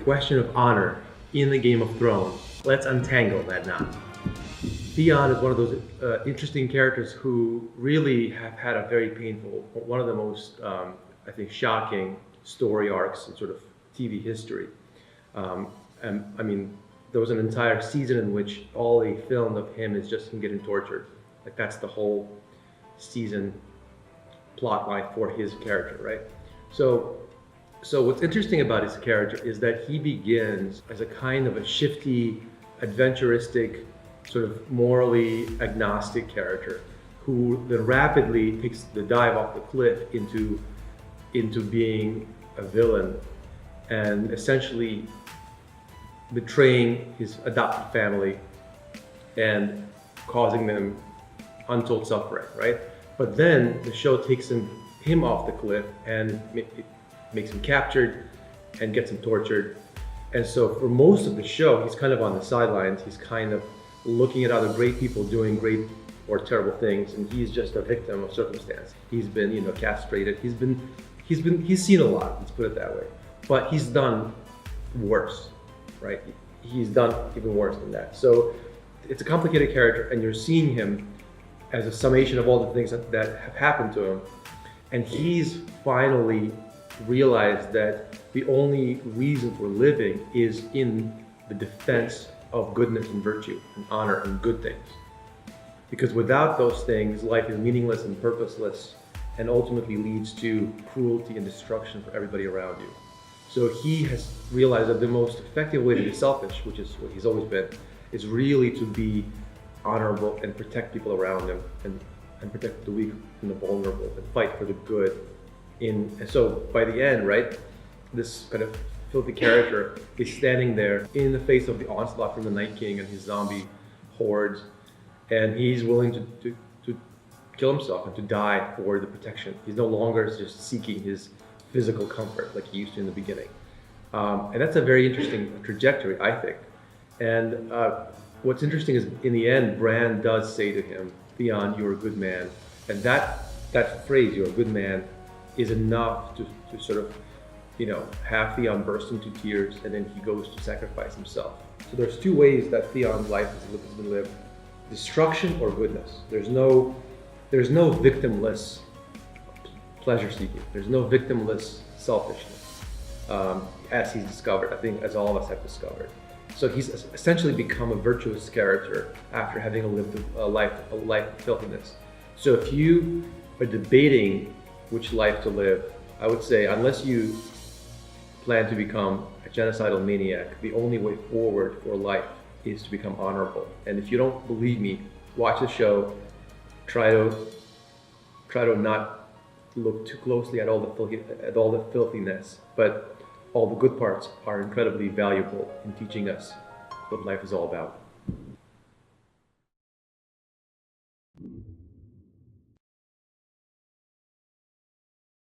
question of honor in the Game of Thrones. Let's untangle that knot. Theon is one of those interesting characters who really have had a very painful, one of the most, I think, shocking story arcs in sort of TV history. And I mean, there was an entire season in which all they filmed of him is just him getting tortured. Like that's the whole season plot line for his character, right? So what's interesting about his character is that he begins as a kind of a shifty, adventuristic, sort of morally agnostic character who then rapidly takes the dive off the cliff into being a villain and essentially betraying his adopted family and causing them untold suffering, right? But then the show takes him off the cliff and it makes him captured and gets him tortured. And so for most of the show, he's kind of on the sidelines. He's kind of looking at other great people doing great or terrible things, and he's just a victim of circumstance. He's been, castrated. He's seen a lot, let's put it that way. But he's done worse, right? He's done even worse than that. So it's a complicated character, and you're seeing him as a summation of all the things that have happened to him. And he's finally realized that the only reason for living is in the defense of goodness and virtue and honor and good things. Because without those things, life is meaningless and purposeless and ultimately leads to cruelty and destruction for everybody around you. So he has realized that the most effective way to be selfish, which is what he's always been, is really to be honorable and protect people around him and protect the weak and the vulnerable and fight for the good. And so by the end, right, this kind of filthy character is standing there in the face of the onslaught from the Night King and his zombie hordes, and he's willing to kill himself and to die for the protection. He's no longer just seeking his physical comfort like he used to in the beginning. And that's a very interesting trajectory, I think. And what's interesting is in the end, Bran does say to him, Theon, you're a good man. And that phrase, you're a good man, is enough to sort of, have Theon burst into tears, and then he goes to sacrifice himself. So there's two ways that Theon's life has been lived: destruction or goodness. There's no victimless pleasure seeking. There's no victimless selfishness, as he's discovered. I think as all of us have discovered. So he's essentially become a virtuous character after having lived a life of filthiness. So if you are debating which life to live, I would say unless you plan to become a genocidal maniac, the only way forward for life is to become honorable. And if you don't believe me, watch the show. Try to not look too closely at all the filthiness, but all the good parts are incredibly valuable in teaching us what life is all about.